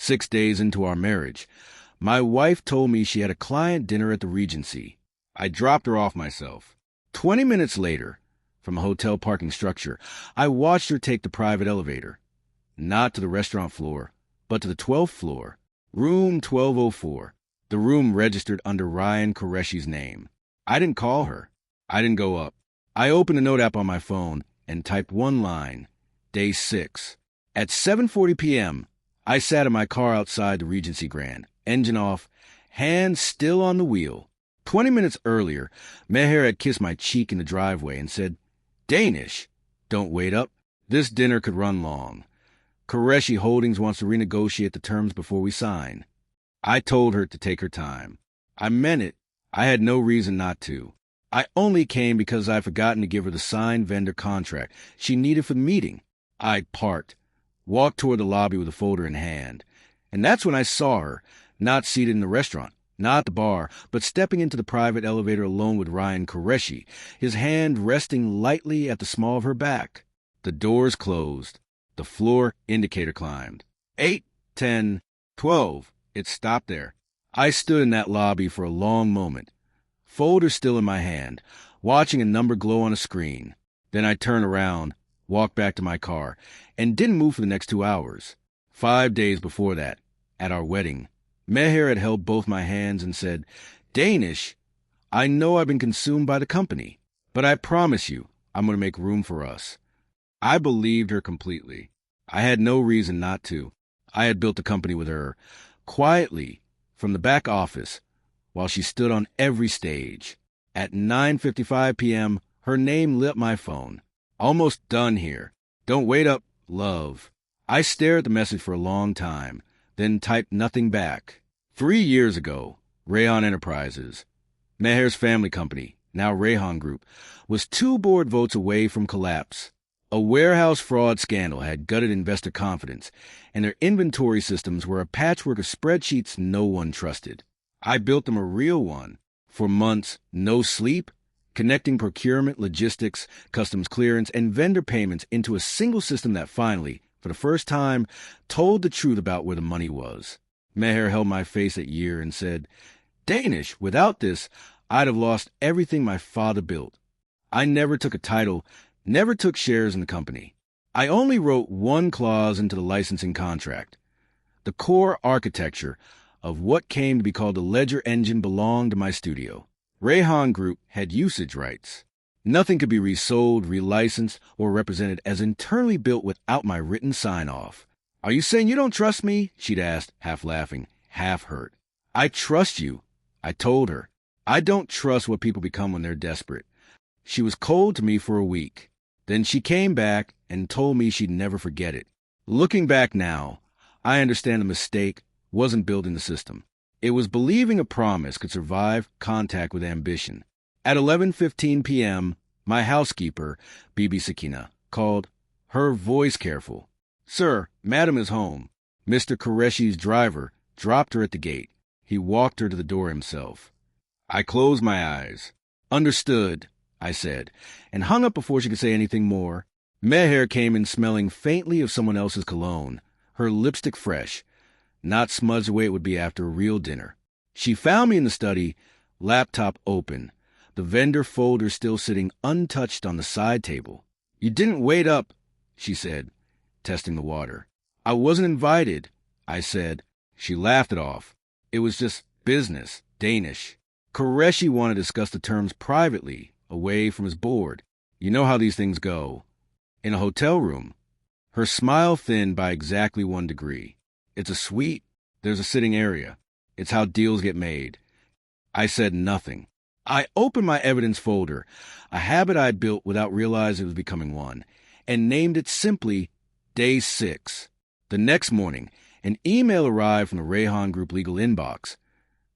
6 days into our marriage, my wife told me she had a client dinner at the Regency. I dropped her off myself. 20 minutes later, from a hotel parking structure, I watched her take the private elevator. Not to the restaurant floor, but to the 12th floor, room 1204. The room registered under Ryan Qureshi's name. I didn't call her. I didn't go up. I opened a note app on my phone and typed one line, day 6. At 7:40 p.m., I sat in my car outside the Regency Grand, engine off, hands still on the wheel. 20 minutes earlier, Meher had kissed my cheek in the driveway and said, "Danish, don't wait up. This dinner could run long. Qureshi Holdings wants to renegotiate the terms before we sign." I told her to take her time. I meant it. I had no reason not to. I only came because I'd forgotten to give her the signed vendor contract she needed for the meeting. I parked, walked toward the lobby with a folder in hand, and that's when I saw her, not seated in the restaurant, not at the bar, but stepping into the private elevator alone with Ryan Qureshi, his hand resting lightly at the small of her back. The doors closed. The floor indicator climbed. 8, 10, 12. It stopped there. I stood in that lobby for a long moment, folder still in my hand, watching a number glow on a screen. Then I turned around, walked back to my car, and didn't move for the next 2 hours. 5 days before that, at our wedding, Meher had held both my hands and said, "Danish, I know I've been consumed by the company, but I promise you I'm going to make room for us." I believed her completely. I had no reason not to. I had built the company with her, quietly, from the back office, while she stood on every stage. At 9:55 p.m., her name lit my phone. "Almost done here. Don't wait up, love." I stared at the message for a long time, then typed nothing back. 3 years ago, Rayhan Enterprises, Meher's family company, now Rayhan Group, was 2 board votes away from collapse. A warehouse fraud scandal had gutted investor confidence, and their inventory systems were a patchwork of spreadsheets no one trusted. I built them a real one. For months, no sleep, connecting procurement, logistics, customs clearance, and vendor payments into a single system that finally, for the first time, told the truth about where the money was. Meher held my face at year and said, "Danish, without this, I'd have lost everything my father built. I never took a title, never took shares in the company. I only wrote one clause into the licensing contract. The core architecture of what came to be called the Ledger Engine belonged to my studio. Rayhan Group had usage rights. Nothing could be resold, relicensed, or represented as internally built without my written sign-off." "Are you saying you don't trust me?" she'd asked, half laughing, half hurt. "I trust you," I told her. "I don't trust what people become when they're desperate." She was cold to me for a week. Then she came back and told me she'd never forget it. Looking back now, I understand the mistake wasn't building the system. It was believing a promise could survive contact with ambition. At 11:15 p.m., my housekeeper, Bibi Sakina, called, her voice careful. "Sir, Madam is home." Mr. Qureshi's driver dropped her at the gate. He walked her to the door himself. I closed my eyes. "Understood," I said, and hung up before she could say anything more. Meher came in smelling faintly of someone else's cologne, her lipstick fresh, not smudged the way it would be after a real dinner. She found me in the study, laptop open, the vendor folder still sitting untouched on the side table. "You didn't wait up," she said, testing the water. "I wasn't invited," I said. She laughed it off. "It was just business, Danish. Qureshi wanted to discuss the terms privately, away from his board. You know how these things go. In a hotel room." Her smile thinned by exactly 1 degree. "It's a suite. There's a sitting area. It's how deals get made." I said nothing. I opened my evidence folder, a habit I'd built without realizing it was becoming one, and named it simply Day 6. The next morning, an email arrived from the Rayhan Group legal inbox,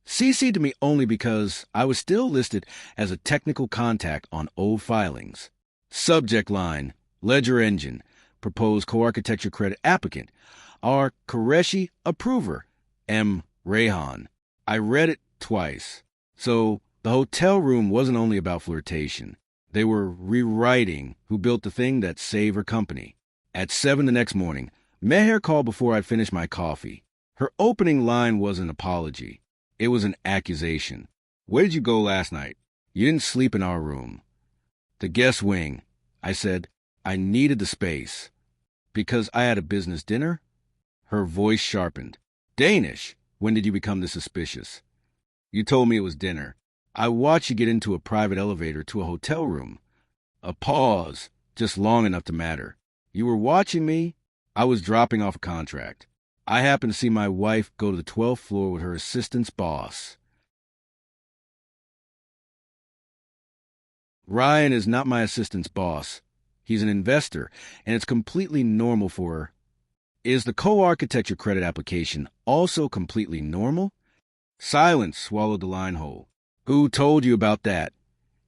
CC'd to me only because I was still listed as a technical contact on old filings. Subject line, Ledger Engine, proposed co-architecture credit applicant, R. Qureshi, approver, M. Rayhan. I read it twice. So the hotel room wasn't only about flirtation. They were rewriting who built the thing that saved her company. At 7 the next morning, Meher called before I'd finished my coffee. Her opening line wasn't an apology. It was an accusation. Where did you go last night? You didn't sleep in our room. The guest wing. I said, I needed the space. Because I had a business dinner? Her voice sharpened. Danish, when did you become this suspicious? You told me it was dinner. I watched you get into a private elevator to a hotel room. A pause, just long enough to matter. You were watching me? I was dropping off a contract. I happened to see my wife go to the 12th floor with her assistant's boss. Ryan is not my assistant's boss. He's an investor, and it's completely normal for her. Is the co-architecture credit application also completely normal? Silence swallowed the line whole. Who told you about that?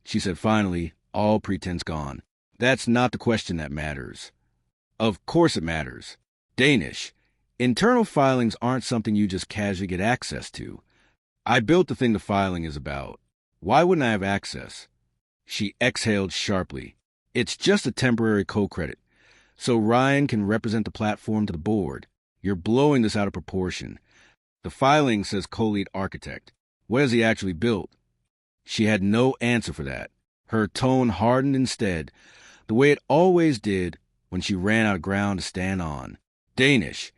She said finally, all pretense gone. That's not the question that matters. Of course it matters. Danish. Internal filings aren't something you just casually get access to. I built the thing the filing is about. Why wouldn't I have access? She exhaled sharply. It's just a temporary co-credit, so Ryan can represent the platform to the board. You're blowing this out of proportion. The filing says co-lead architect. What has he actually built? She had no answer for that. Her tone hardened instead, the way it always did when she ran out of ground to stand on. Danish,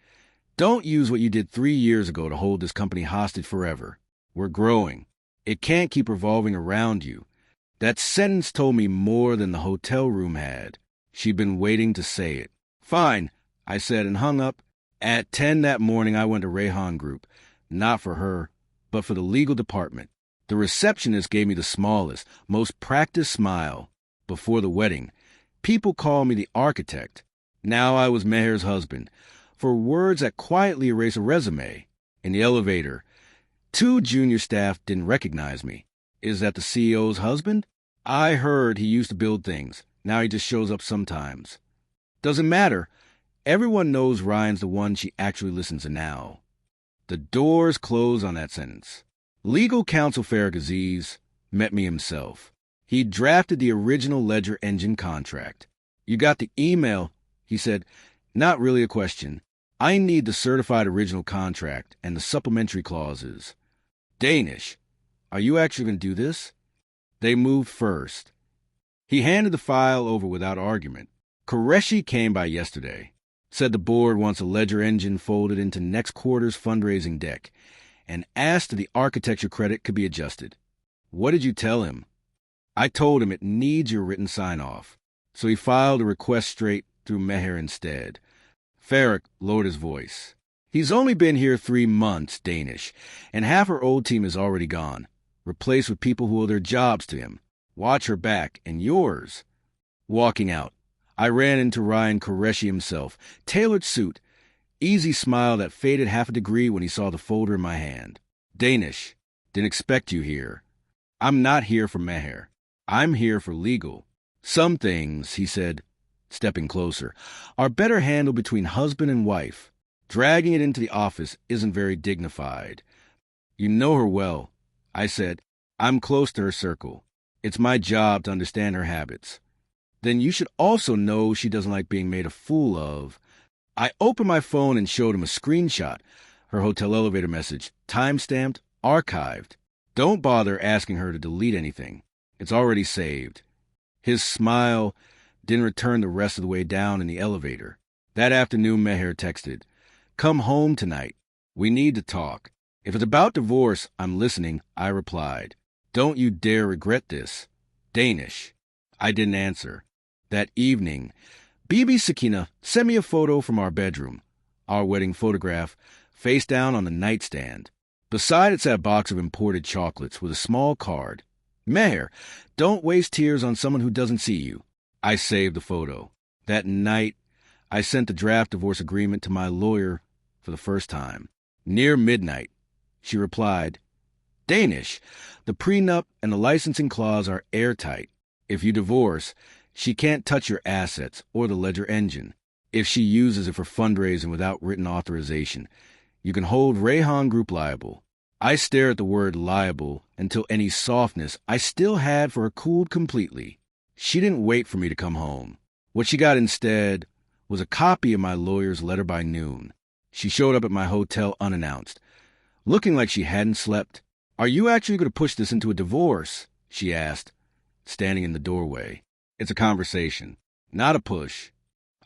don't use what you did 3 years ago to hold this company hostage forever. We're growing. It can't keep revolving around you. That sentence told me more than the hotel room had. She'd been waiting to say it. Fine, I said and hung up. At 10 that morning, I went to Rayhan Group. Not for her, but for the legal department. The receptionist gave me the smallest, most practiced smile. Before the wedding, people called me the architect. Now I was Meher's husband. For words that quietly erase a resume. In the elevator, 2 junior staff didn't recognize me. Is that the CEO's husband? I heard he used to build things. Now he just shows up sometimes. Doesn't matter. Everyone knows Ryan's the one she actually listens to now. The doors closed on that sentence. Legal counsel Farrah Aziz met me himself. He drafted the original Ledger Engine contract. You got the email, he said. Not really a question. I need the certified original contract and the supplementary clauses. Danish, are you actually going to do this? They moved first. He handed the file over without argument. Qureshi came by yesterday. Said the board wants a Ledger Engine folded into next quarter's fundraising deck, and asked if the architecture credit could be adjusted. What did you tell him? I told him it needs your written sign-off, so he filed a request straight through Meher instead. Farrah lowered his voice. He's only been here 3 months, Danish, and half her old team is already gone, replaced with people who owe their jobs to him. Watch her back, and yours. Walking out, I ran into Ryan Qureshi himself, tailored suit, easy smile that faded half a degree when he saw the folder in my hand. Danish, didn't expect you here. I'm not here for Meher. I'm here for legal. Some things, he said, stepping closer, are better handled between husband and wife. Dragging it into the office isn't very dignified. You know her well, I said. I'm close to her circle. It's my job to understand her habits. Then you should also know she doesn't like being made a fool of. I opened my phone and showed him a screenshot. Her hotel elevator message, time-stamped, archived. Don't bother asking her to delete anything. It's already saved. His smile didn't return the rest of the way down in the elevator. That afternoon, Meher texted, "Come home tonight. We need to talk." If it's about divorce, I'm listening, I replied. Don't you dare regret this. Danish. I didn't answer. That evening, Bibi Sakina sent me a photo from our bedroom, our wedding photograph, face down on the nightstand. Beside it sat a box of imported chocolates with a small card. Meher, don't waste tears on someone who doesn't see you. I saved the photo. That night, I sent the draft divorce agreement to my lawyer for the first time. Near midnight, she replied, Danish, the prenup and the licensing clause are airtight. If you divorce, she can't touch your assets or the Ledger Engine. If she uses it for fundraising without written authorization, you can hold Rayhan Group liable. I stare at the word liable until any softness I still had for her cooled completely. She didn't wait for me to come home. What she got instead was a copy of my lawyer's letter by noon. She showed up at my hotel unannounced, looking like she hadn't slept. "Are you actually going to push this into a divorce?" she asked, standing in the doorway. "It's a conversation, not a push."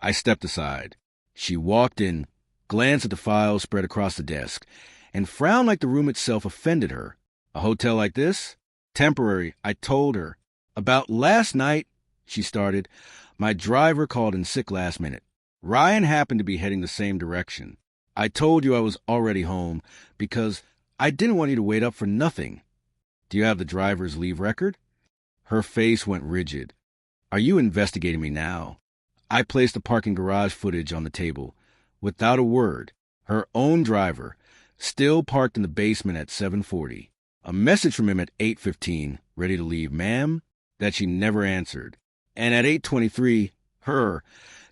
I stepped aside. She walked in, glanced at the files spread across the desk, and frowned like the room itself offended her. "A hotel like this? Temporary," I told her. "About last night," she started. "My driver called in sick last minute. Ryan happened to be heading the same direction. I told you I was already home because I didn't want you to wait up for nothing. Do you have the driver's leave record?" Her face went rigid. "Are you investigating me now?" I placed the parking garage footage on the table. Without a word, her own driver, still parked in the basement at 7:40. A message from him at 8:15, ready to leave, "Ma'am," that she never answered. And at 8:23, her,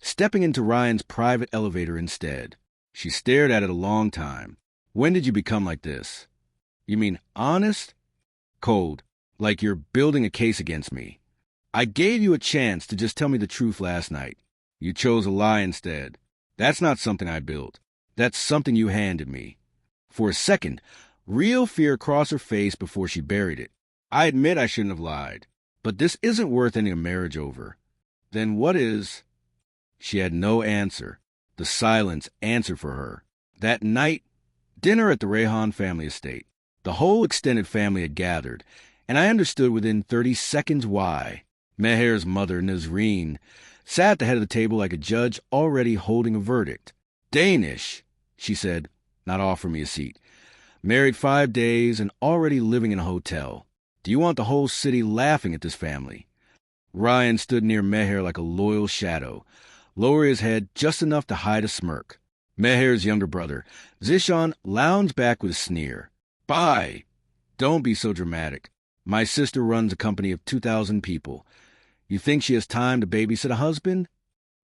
stepping into Ryan's private elevator instead. She stared at it a long time. "When did you become like this?" "You mean honest?" "Cold, like you're building a case against me. I gave you a chance to just tell me the truth last night. You chose a lie instead. That's not something I built. That's something you handed me." For a second, real fear crossed her face before she buried it. "I admit I shouldn't have lied, but this isn't worth ending a marriage over." "Then what is?" She had no answer. The silence answered for her. That night, dinner at the Rehan family estate. The whole extended family had gathered, and I understood within 30 seconds why. Meher's mother, Nazreen, sat at the head of the table like a judge already holding a verdict. "Danish," she said, not offering me a seat. "Married 5 days and already living in a hotel. Do you want the whole city laughing at this family?" Ryan stood near Meher like a loyal shadow, lowering his head just enough to hide a smirk. Meher's younger brother, Zishan, lounged back with a sneer. "Bye. Don't be so dramatic. My sister runs a company of 2,000 people. You think she has time to babysit a husband?"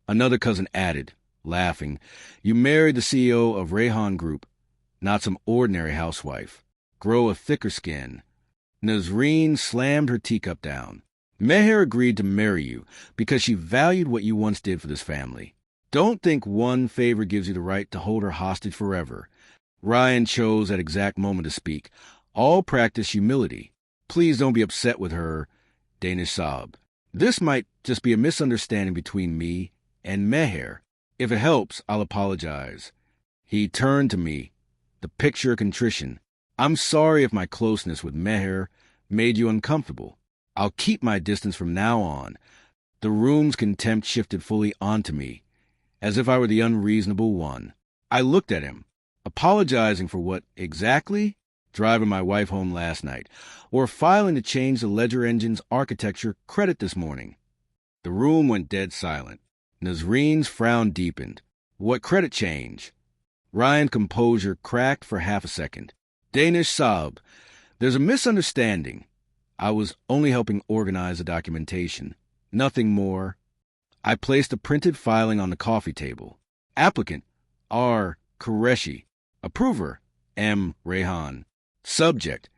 Another cousin added, laughing, "You married the CEO of Rehan Group, not some ordinary housewife. Grow a thicker skin." Nazreen slammed her teacup down. "Meher agreed to marry you because she valued what you once did for this family. Don't think one favor gives you the right to hold her hostage forever." Ryan chose that exact moment to speak. "All practice humility. Please don't be upset with her," Danish sobbed. "This might just be a misunderstanding between me and Meher. If it helps, I'll apologize." He turned to me, the picture of contrition. "I'm sorry if my closeness with Meher made you uncomfortable. I'll keep my distance from now on." The room's contempt shifted fully onto me, as if I were the unreasonable one. I looked at him. Apologizing for what exactly? Driving my wife home last night, or filing to change the ledger engine's architecture credit this morning. The room went dead silent. Nazreen's frown deepened. "What credit change?" Ryan's composure cracked for half a second. Danish sobbed. "There's a misunderstanding. I was only helping organize the documentation. Nothing more." I placed a printed filing on the coffee table. Applicant, R. Qureshi. Approver, M. Rehan. Subject,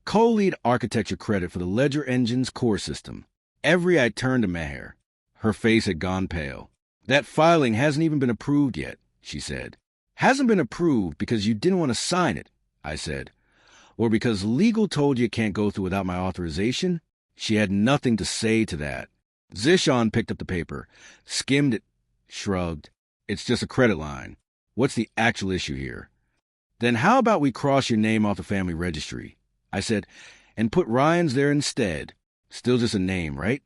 co-lead architecture credit for the ledger engine's core system. I turned to Meher. Her face had gone pale. "That filing hasn't even been approved yet," she said. "Hasn't been approved because you didn't want to sign it," I said. "Or because legal told you it can't go through without my authorization?" She had nothing to say to that. Zishan picked up the paper, skimmed it, shrugged. "It's just a credit line. What's the actual issue here?" "Then how about we cross your name off the family registry?" I said, "and put Ryan's there instead. Still just a name, right?"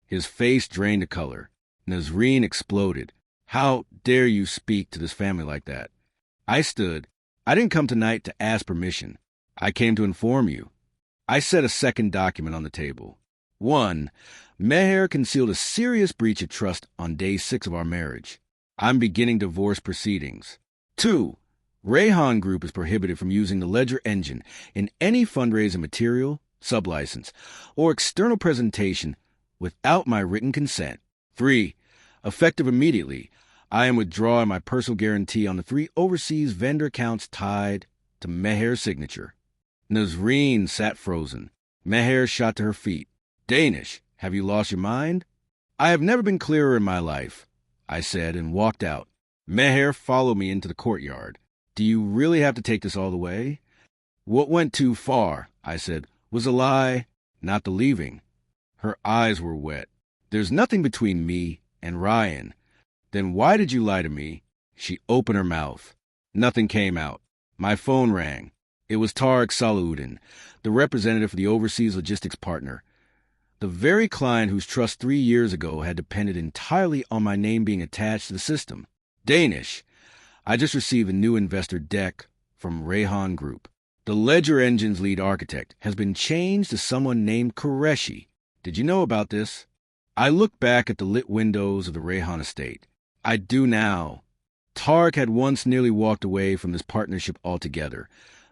His face drained the color. Nazreen exploded. "How dare you speak to this family like that?" I stood. "I didn't come tonight to ask permission. I came to inform you." I set a second document on the table. 1. Meher concealed a serious breach of trust on day 6 of our marriage. I'm beginning divorce proceedings. 2. Rehan Group is prohibited from using the ledger engine in any fundraising material, sublicense, or external presentation without my written consent. 3. Effective immediately, I am withdrawing my personal guarantee on the 3 overseas vendor accounts tied to Meher's signature. Nazreen sat frozen. Meher shot to her feet. "Danish, have you lost your mind?" "I have never been clearer in my life," I said, and walked out. Meher followed me into the courtyard. Do you really have to take this all the way? What went too far, I said, was a lie, not the leaving. Her eyes were wet. There's nothing between me and Ryan. Then why did you lie to me? She opened her mouth. Nothing came out. My phone rang. It was Tariq Salahuddin, the representative for the overseas logistics partner. The very client whose trust 3 years ago had depended entirely on my name being attached to the system. Danish. I just received a new investor deck from Rayhan Group. The Ledger Engine's lead architect has been changed to someone named Qureshi. Did you know about this? I looked back at the lit windows of the Rayhan estate. I do now. Tariq had once nearly walked away from this partnership altogether,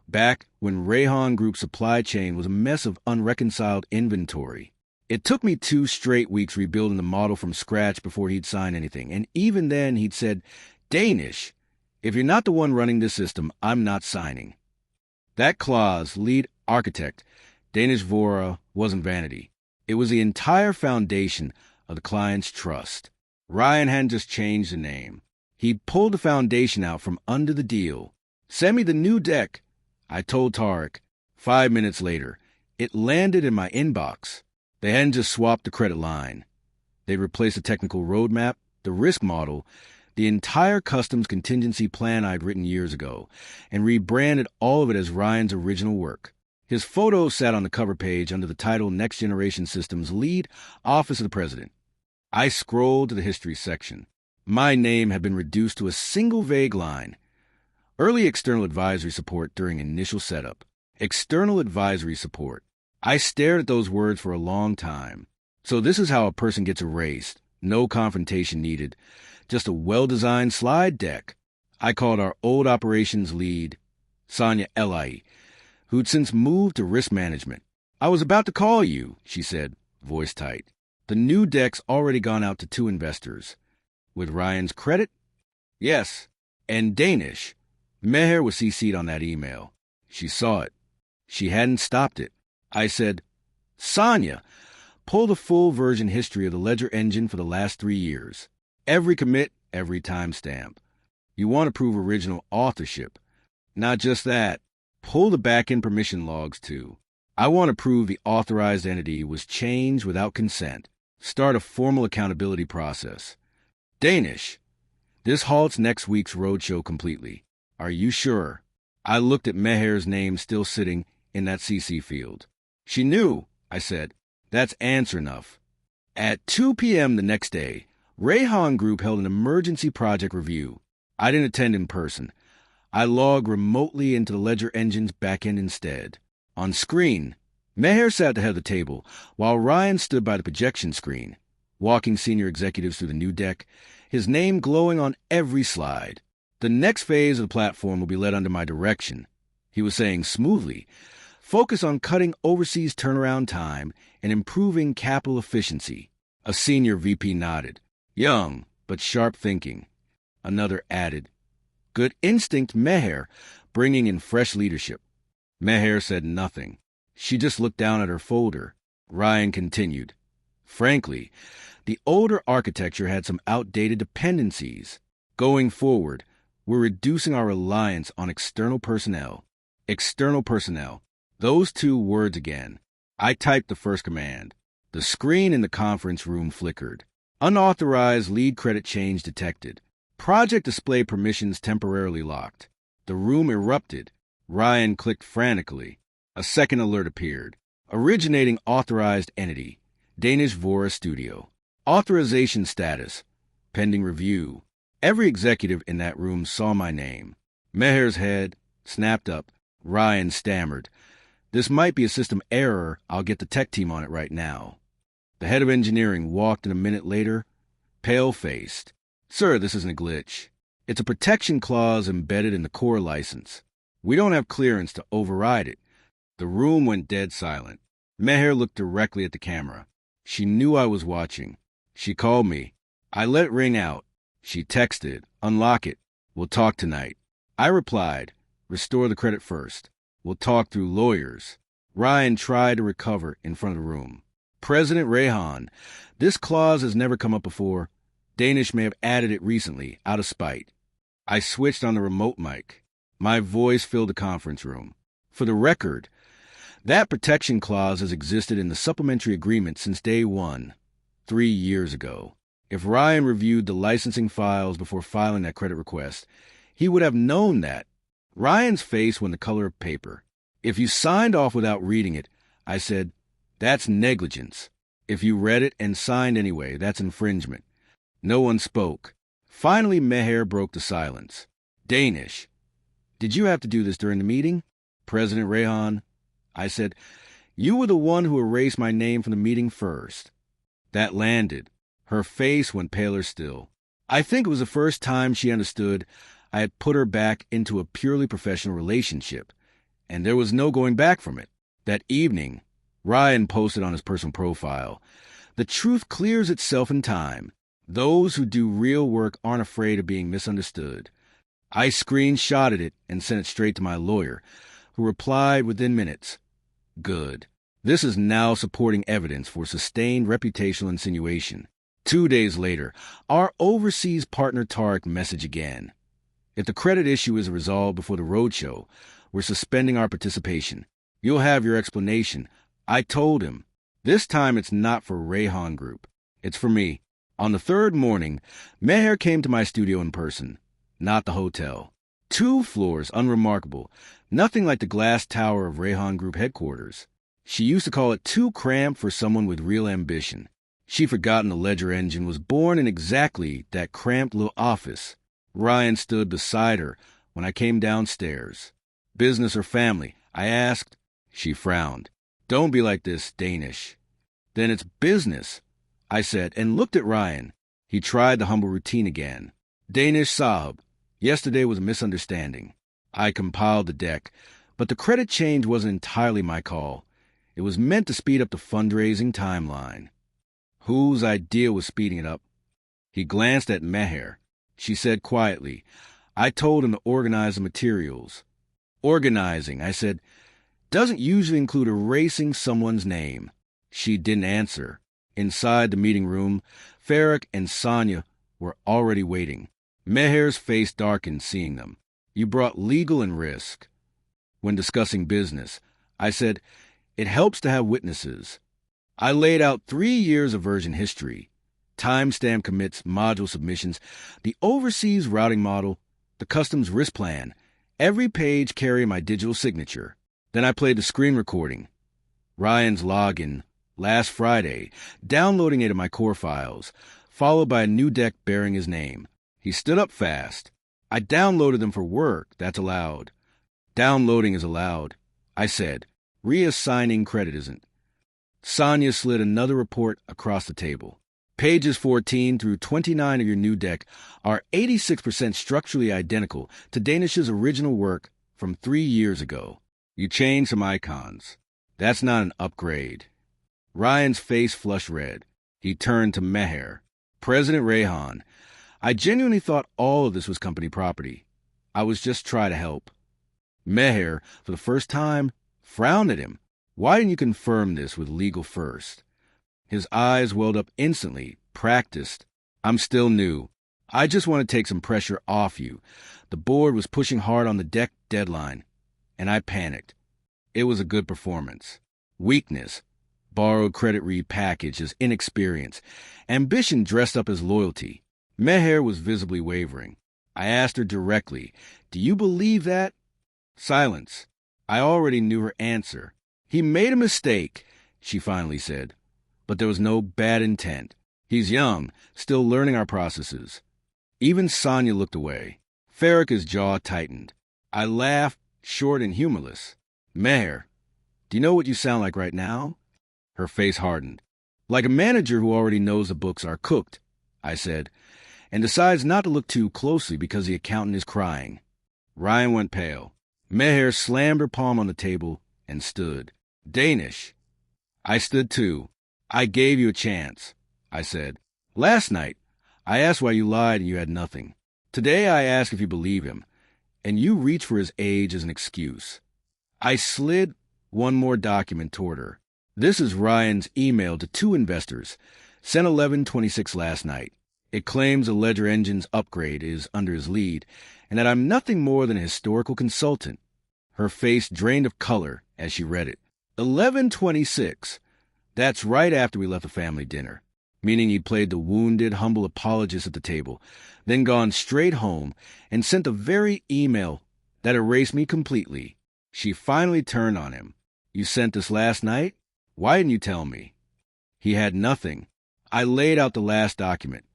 back when Rayhan Group's supply chain was a mess of unreconciled inventory. It took me 2 straight weeks rebuilding the model from scratch before he'd sign anything, and even then he'd said, Danish, if you're not the one running this system, I'm not signing. That clause, lead architect, Danish Vora, wasn't vanity. It was the entire foundation of the client's trust. Ryan hadn't just changed the name. He'd pulled the foundation out from under the deal. Send me the new deck, I told Tariq. 5 minutes later, it landed in my inbox. They hadn't just swapped the credit line. They'd replaced the technical roadmap, the risk model, the entire customs contingency plan I'd written years ago, and rebranded all of it as Ryan's original work. His photo sat on the cover page under the title Next Generation Systems Lead, Office of the President. I scrolled to the history section. My name had been reduced to a single vague line. Early external advisory support during initial setup. External advisory support. I stared at those words for a long time. So this is how a person gets erased. No confrontation needed. Just a well-designed slide deck. I called our old operations lead, Sonia Elai, who'd since moved to risk management. I was about to call you, she said, voice tight. The new deck's already gone out to 2 investors. With Ryan's credit? Yes. And Danish. Meher was CC'd on that email. She saw it. She hadn't stopped it. I said, Sonia, pull the full version history of the Ledger Engine for the last 3 years. Every commit, every timestamp. You want to prove original authorship. Not just that. Pull the back-end permission logs, too. I want to prove the authorized entity was changed without consent. Start a formal accountability process. Danish. This halts next week's roadshow completely. Are you sure? I looked at Meher's name still sitting in that CC field. She knew, I said. That's answer enough. At 2 p.m. the next day, Rayhan Group held an emergency project review. I didn't attend in person. I logged remotely into the Ledger Engine's backend instead. On screen, Meher sat at the head of the table, while Ryan stood by the projection screen, walking senior executives through the new deck, his name glowing on every slide. The next phase of the platform will be led under my direction, he was saying smoothly. Focus on cutting overseas turnaround time and improving capital efficiency. A senior VP nodded. Young, but sharp thinking. Another added, good instinct, Meher, bringing in fresh leadership. Meher said nothing. She just looked down at her folder. Ryan continued. Frankly, the older architecture had some outdated dependencies. Going forward, we're reducing our reliance on external personnel. External personnel. Those 2 words again. I typed the first command. The screen in the conference room flickered. Unauthorized lead credit change detected. Project display permissions temporarily locked. The room erupted. Ryan clicked frantically. A second alert appeared. Originating authorized entity. Danish Vora Studio. Authorization status. Pending review. Every executive in that room saw my name. Meher's head snapped up. Ryan stammered. This might be a system error. I'll get the tech team on it right now. The head of engineering walked in a minute later, pale-faced. Sir, this isn't a glitch. It's a protection clause embedded in the core license. We don't have clearance to override it. The room went dead silent. Meher looked directly at the camera. She knew I was watching. She called me. I let it ring out. She texted, unlock it. We'll talk tonight. I replied, restore the credit first. We'll talk through lawyers. Ryan tried to recover in front of the room. President Rayhan, this clause has never come up before. Danish may have added it recently, out of spite. I switched on the remote mic. My voice filled the conference room. For the record, that protection clause has existed in the supplementary agreement since day one, 3 years ago. If Ryan reviewed the licensing files before filing that credit request, he would have known that. Ryan's face went the color of paper. If you signed off without reading it, I said, that's negligence. If you read it and signed anyway, that's infringement. No one spoke. Finally, Meher broke the silence. Danish, did you have to do this during the meeting? President Rehan, I said, you were the one who erased my name from the meeting first. That landed. Her face went paler still. I think it was the first time she understood I had put her back into a purely professional relationship, and there was no going back from it. That evening, Ryan posted on his personal profile, the truth clears itself in time. Those who do real work aren't afraid of being misunderstood. I screenshotted it and sent it straight to my lawyer, who replied within minutes, good. This is now supporting evidence for sustained reputational insinuation. 2 days later, our overseas partner Tarek messaged again. If the credit issue is resolved before the roadshow, we're suspending our participation. You'll have your explanation. I told him. This time it's not for Rehan Group. It's for me. On the third morning, Meher came to my studio in person, not the hotel. 2 floors, unremarkable, nothing like the glass tower of Rehan Group headquarters. She used to call it too cramped for someone with real ambition. She'd forgotten the Ledger engine was born in exactly that cramped little office. Ryan stood beside her when I came downstairs. Business or family? I asked. She frowned. Don't be like this, Danish. Then it's business, I said, and looked at Ryan. He tried the humble routine again. Danish Sahib, yesterday was a misunderstanding. I compiled the deck, but the credit change wasn't entirely my call. It was meant to speed up the fundraising timeline. Whose idea was speeding it up? He glanced at Meher. She said quietly, I told him to organize the materials. Organizing, I said, doesn't usually include erasing someone's name. She didn't answer. Inside the meeting room, Farrak and Sonia were already waiting. Meher's face darkened seeing them. You brought legal and risk. When discussing business, I said, it helps to have witnesses. I laid out 3 years of version history, timestamp commits, module submissions, the overseas routing model, the customs risk plan, every page carrying my digital signature. Then I played the screen recording. Ryan's login, last Friday, downloading it in my core files, followed by a new deck bearing his name. He stood up fast. I downloaded them for work. That's allowed. Downloading is allowed. I said, reassigning credit isn't. Sonia slid another report across the table. Pages 14 through 29 of your new deck are 86% structurally identical to Danish's original work from 3 years ago. You changed some icons. That's not an upgrade. Ryan's face flushed red. He turned to Meher. President Rehan, I genuinely thought all of this was company property. I was just trying to help. Meher, for the first time, frowned at him. Why didn't you confirm this with legal first? His eyes welled up instantly, practiced. I'm still new. I just want to take some pressure off you. The board was pushing hard on the deck deadline, and I panicked. It was a good performance. Weakness, borrowed credit repackaged as inexperience, ambition dressed up as loyalty. Meher was visibly wavering. I asked her directly, do you believe that? Silence. I already knew her answer. He made a mistake, she finally said, but there was no bad intent. He's young, still learning our processes. Even Sonia looked away. Farrak's jaw tightened. I laughed, short and humorless. Meher, do you know what you sound like right now? Her face hardened. Like a manager who already knows the books are cooked, I said, and decides not to look too closely because the accountant is crying. Ryan went pale. Meher slammed her palm on the table and stood. Danish. I stood too. I gave you a chance, I said. Last night, I asked why you lied and you had nothing. Today I ask if you believe him, and you reach for his age as an excuse. I slid one more document toward her. This is Ryan's email to 2 investors, sent 11:26 last night. It claims the Ledger Engine's upgrade is under his lead, and that I'm nothing more than a historical consultant. Her face drained of color as she read it. 11:26. That's right after we left the family dinner, meaning he'd played the wounded, humble apologist at the table, then gone straight home and sent the very email that erased me completely. She finally turned on him. You sent this last night? Why didn't you tell me? He had nothing. I laid out the last document.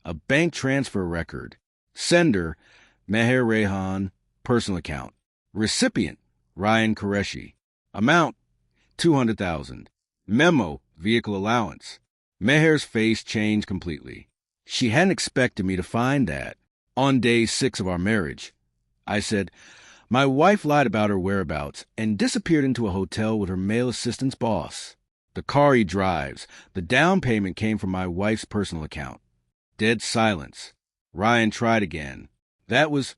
A bank transfer record. Sender, Meher Rehan, personal account. Recipient, Ryan Qureshi. Amount, $200,000. Memo, vehicle allowance. Meher's face changed completely. She hadn't expected me to find that. On day 6 of our marriage, I said, my wife lied about her whereabouts and disappeared into a hotel with her male assistant's boss. The car he drives, the down payment came from my wife's personal account. Dead silence. Ryan tried again. That was...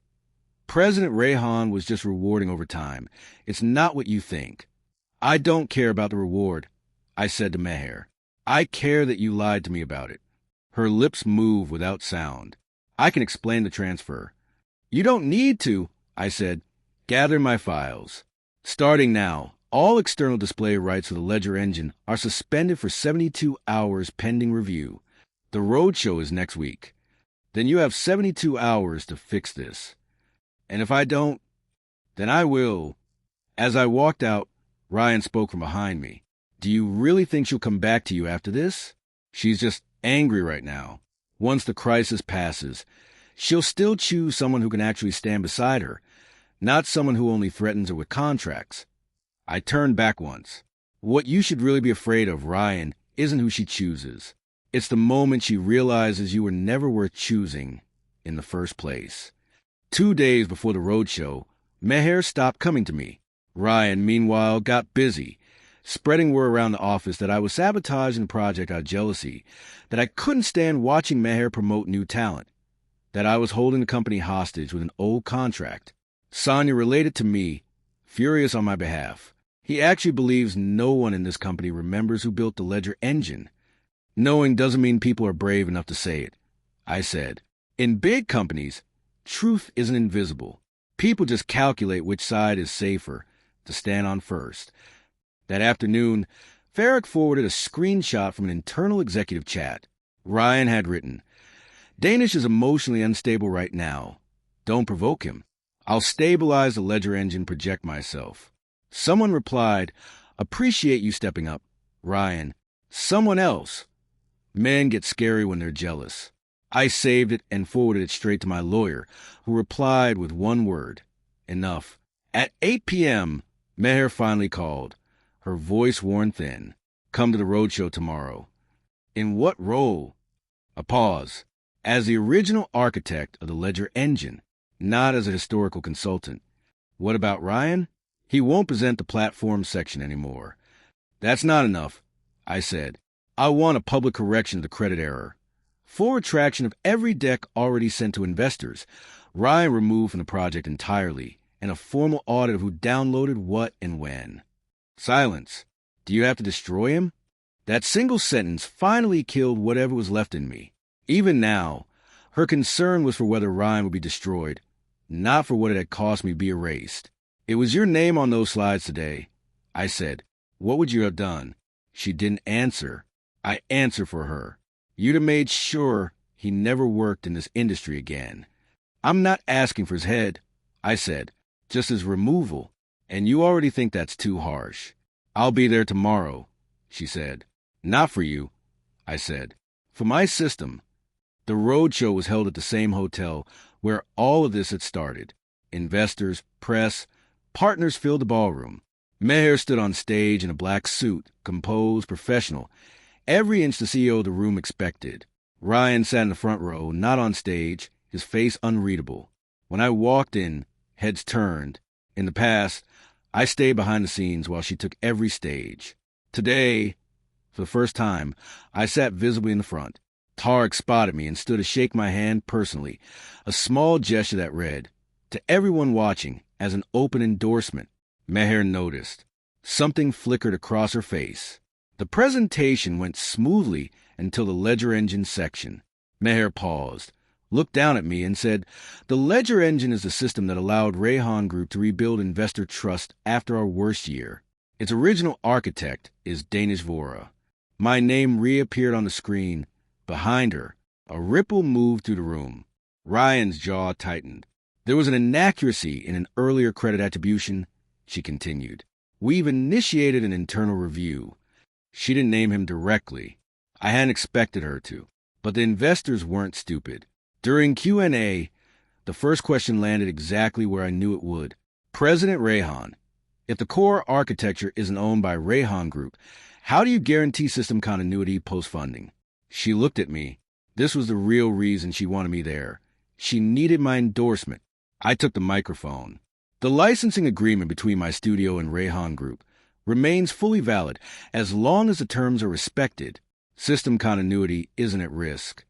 President Rehan was just rewarding over time. It's not what you think. I don't care about the reward, I said to Meher. I care that you lied to me about it. Her lips moved without sound. I can explain the transfer. You don't need to, I said. Gather my files. Starting now, all external display rights for the Ledger Engine are suspended for 72 hours pending review. The roadshow is next week. Then you have 72 hours to fix this. And if I don't, then I will. As I walked out, Ryan spoke from behind me. Do you really think she'll come back to you after this? She's just angry right now. Once the crisis passes, she'll still choose someone who can actually stand beside her, not someone who only threatens her with contracts. I turned back once. What you should really be afraid of, Ryan, isn't who she chooses. It's the moment she realizes you were never worth choosing in the first place. 2 days before the roadshow, Meher stopped coming to me. Ryan, meanwhile, got busy, spreading word around the office that I was sabotaging the project out of jealousy, that I couldn't stand watching Meher promote new talent, that I was holding the company hostage with an old contract. Sonia related to me, furious on my behalf. He actually believes no one in this company remembers who built the Ledger Engine. Knowing doesn't mean people are brave enough to say it. I said, in big companies, truth isn't invisible. People just calculate which side is safer to stand on first. That afternoon, Farrick forwarded a screenshot from an internal executive chat. Ryan had written, Danish is emotionally unstable right now. Don't provoke him. I'll stabilize the Ledger Engine, project myself. Someone replied, appreciate you stepping up. Ryan, someone else. Men get scary when they're jealous. I saved it and forwarded it straight to my lawyer, who replied with one word, enough. At 8 p.m., Meher finally called, her voice worn thin. Come to the roadshow tomorrow. In what role? A pause. As the original architect of the Ledger Engine, not as a historical consultant. What about Ryan? He won't present the platform section anymore. That's not enough, I said. I want a public correction of the credit error. Full retraction of every deck already sent to investors. Ryan removed from the project entirely, and a formal audit of who downloaded what and when. Silence. Do you have to destroy him? That single sentence finally killed whatever was left in me. Even now, her concern was for whether Ryan would be destroyed, not for what it had cost me to be erased. It was your name on those slides today. I said, what would you have done? She didn't answer. I answered for her. You'd have made sure he never worked in this industry again. I'm not asking for his head, I said, just his removal, and you already think that's too harsh. I'll be there tomorrow, she said. Not for you, I said. For my system. The roadshow was held at the same hotel where all of this had started. Investors, press, partners filled the ballroom. Meher stood on stage in a black suit, composed, professional, every inch the CEO of the room expected. Ryan sat in the front row, not on stage, his face unreadable. When I walked in, heads turned. In the past, I stayed behind the scenes while she took every stage. Today, for the first time, I sat visibly in the front. Tarek spotted me and stood to shake my hand personally, a small gesture that read, to everyone watching, as an open endorsement. Meher noticed. Something flickered across her face. The presentation went smoothly until the Ledger Engine section. Meher paused, looked down at me, and said, "The Ledger Engine is the system that allowed Rayhan Group to rebuild investor trust after our worst year. Its original architect is Danish Vora." My name reappeared on the screen. Behind her, a ripple moved through the room. Ryan's jaw tightened. "There was an inaccuracy in an earlier credit attribution," she continued. "We've initiated an internal review." She didn't name him directly. I hadn't expected her to. But the investors weren't stupid. During Q&A, the first question landed exactly where I knew it would. "President Rayhan, if the core architecture isn't owned by Rayhan Group, how do you guarantee system continuity post-funding?" She looked at me. This was the real reason she wanted me there. She needed my endorsement. I took the microphone. "The licensing agreement between my studio and Rayhan Group remains fully valid as long as the terms are respected. System continuity isn't at risk."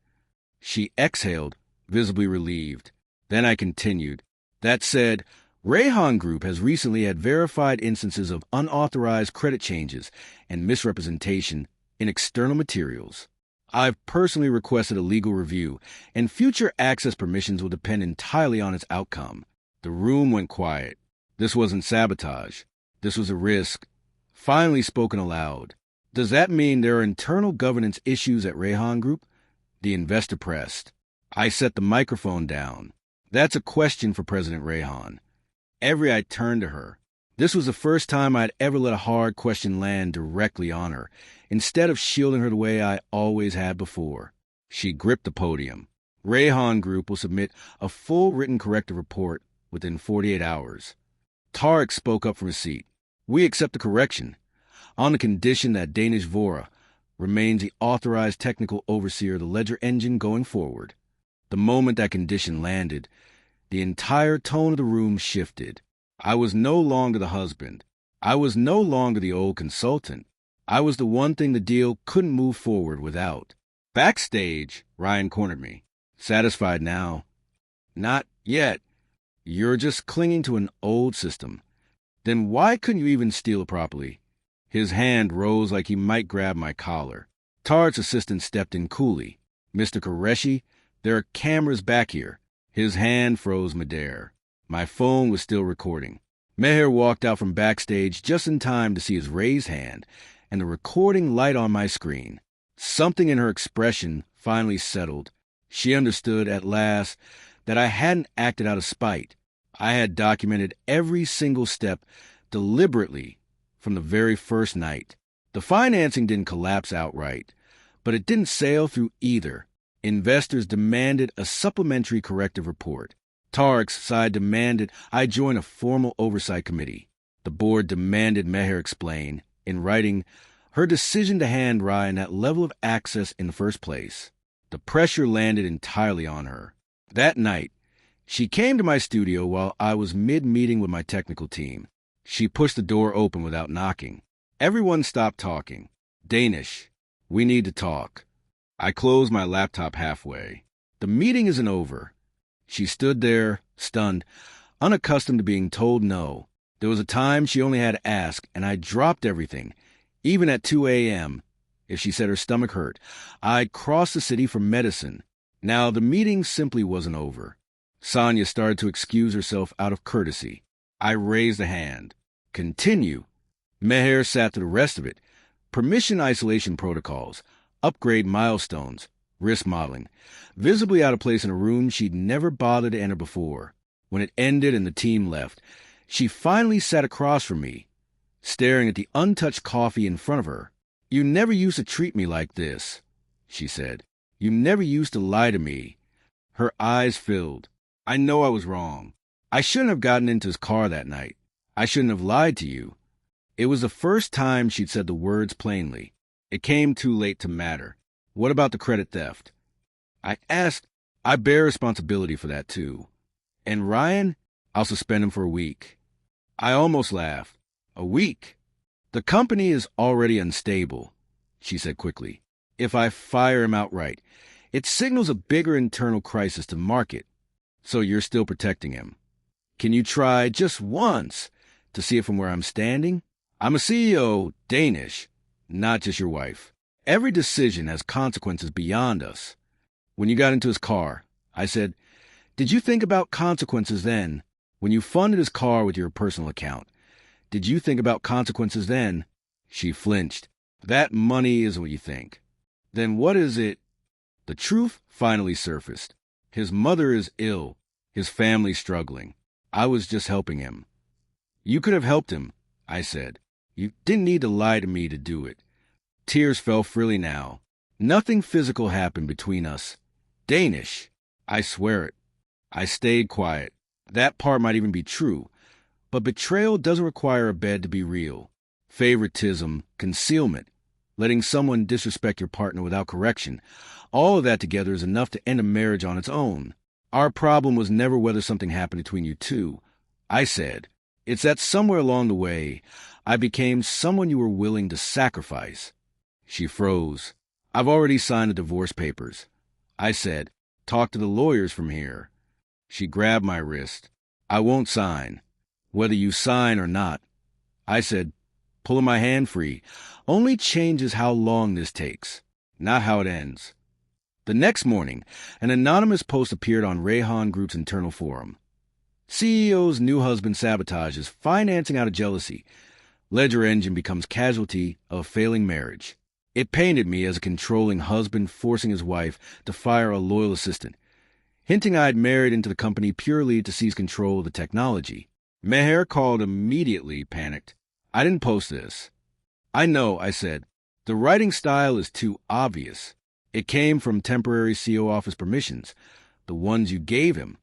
She exhaled, visibly relieved. Then I continued. "That said, Rayhan Group has recently had verified instances of unauthorized credit changes and misrepresentation in external materials. I've personally requested a legal review, and future access permissions will depend entirely on its outcome." The room went quiet. This wasn't sabotage. This was a risk, finally spoken aloud. "Does that mean there are internal governance issues at Rayhan Group?" The investor pressed. I set the microphone down. "That's a question for President Rayhan." Every eye turned to her. This was the first time I'd ever let a hard question land directly on her, instead of shielding her the way I always had before. She gripped the podium. "Rayhan Group will submit a full written corrective report within 48 hours. Tarek spoke up from his seat. "We accept the correction, on the condition that Danish Vora remains the authorized technical overseer of the Ledger Engine going forward." The moment that condition landed, the entire tone of the room shifted. I was no longer the husband. I was no longer the old consultant. I was the one thing the deal couldn't move forward without. Backstage, Ryan cornered me. "Satisfied now?" "Not yet. You're just clinging to an old system. Then why couldn't you even steal it properly?" His hand rose like he might grab my collar. Tarek's assistant stepped in coolly. "Mr. Qureshi, there are cameras back here." His hand froze midair. My phone was still recording. Meher walked out from backstage just in time to see his raised hand and the recording light on my screen. Something in her expression finally settled. She understood at last that I hadn't acted out of spite. I had documented every single step deliberately from the very first night. The financing didn't collapse outright, but it didn't sail through either. Investors demanded a supplementary corrective report. Tarek's side demanded I join a formal oversight committee. The board demanded Meher explain, in writing, her decision to hand Ryan that level of access in the first place. The pressure landed entirely on her. That night, she came to my studio while I was mid-meeting with my technical team. She pushed the door open without knocking. Everyone stopped talking. "Danish, we need to talk." I closed my laptop halfway. "The meeting isn't over." She stood there, stunned, unaccustomed to being told no. There was a time she only had to ask, and I dropped everything, even at 2 a.m. If she said her stomach hurt, I'd cross the city for medicine. Now the meeting simply wasn't over. Sonia started to excuse herself out of courtesy. I raised a hand. "Continue." Meher sat through the rest of it. Permission isolation protocols, upgrade milestones, risk modeling, visibly out of place in a room she'd never bothered to enter before. When it ended and the team left, she finally sat across from me, staring at the untouched coffee in front of her. "You never used to treat me like this," she said. "You never used to lie to me." Her eyes filled. "I know I was wrong. I shouldn't have gotten into his car that night. I shouldn't have lied to you." It was the first time she'd said the words plainly. It came too late to matter. "What about the credit theft?" I asked. "I bear responsibility for that, too." "And Ryan? I'll suspend him for a week." I almost laughed. "A week?" "The company is already unstable," she said quickly. "If I fire him outright, it signals a bigger internal crisis to market. So you're still protecting him. Can you try just once to see it from where I'm standing? I'm a CEO, Danish, not just your wife. Every decision has consequences beyond us." When you got into his car, I said, did you think about consequences then? When you funded his car with your personal account, did you think about consequences then? She flinched. That money isn't what you think. Then what is it? The truth finally surfaced. His mother is ill. His family's struggling. I was just helping him. You could have helped him, I said. You didn't need to lie to me to do it. Tears fell freely now. Nothing physical happened between us. Danish. I swear it. I stayed quiet. That part might even be true. But betrayal doesn't require a bed to be real. Favoritism, concealment, letting someone disrespect your partner without correction, all of that together is enough to end a marriage on its own. Our problem was never whether something happened between you two. I said, it's that somewhere along the way, I became someone you were willing to sacrifice. She froze. I've already signed the divorce papers. I said, talk to the lawyers from here. She grabbed my wrist. I won't sign. Whether you sign or not. I said, pulling my hand free, only changes how long this takes, not how it ends. The next morning, an anonymous post appeared on Rayhan Group's internal forum. CEO's new husband sabotages financing out of jealousy. Ledger Engine becomes casualty of failing marriage. It painted me as a controlling husband forcing his wife to fire a loyal assistant, hinting I'd married into the company purely to seize control of the technology. Meher called immediately, panicked. I didn't post this. I know, I said. The writing style is too obvious. It came from temporary CO office permissions, the ones you gave him.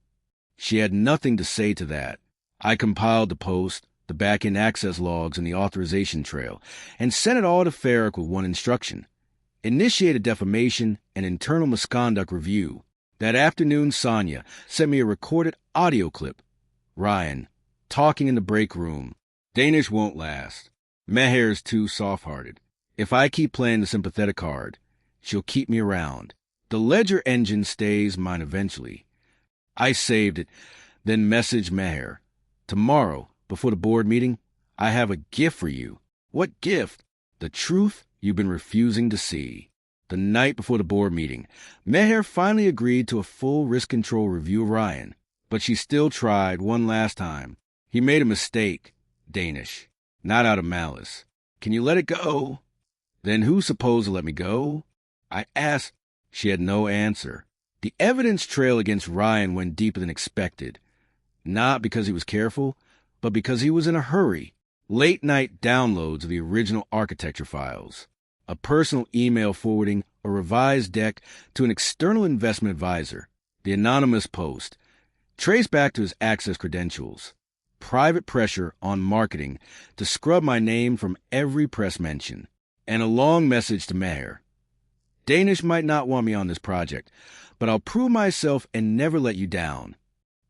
She had nothing to say to that. I compiled the post, the back-end access logs, and the authorization trail, and sent it all to Farrick with one instruction. Initiate a defamation and internal misconduct review. That afternoon, Sonia sent me a recorded audio clip. Ryan, talking in the break room. Danish won't last. Meher's too soft-hearted. If I keep playing the sympathetic card, she'll keep me around. The Ledger Engine stays mine eventually. I saved it, then messaged Meher. Tomorrow, before the board meeting, I have a gift for you. What gift? The truth you've been refusing to see. The night before the board meeting, Meher finally agreed to a full risk control review of Ryan, but she still tried one last time. He made a mistake, Danish, not out of malice. Can you let it go? Then who's supposed to let me go? I asked. She had no answer. The evidence trail against Ryan went deeper than expected. Not because he was careful, but because he was in a hurry. Late-night downloads of the original architecture files. A personal email forwarding a revised deck to an external investment advisor. The anonymous post. Traced back to his access credentials. Private pressure on marketing to scrub my name from every press mention. And a long message to Meher. Danish might not want me on this project, but I'll prove myself and never let you down.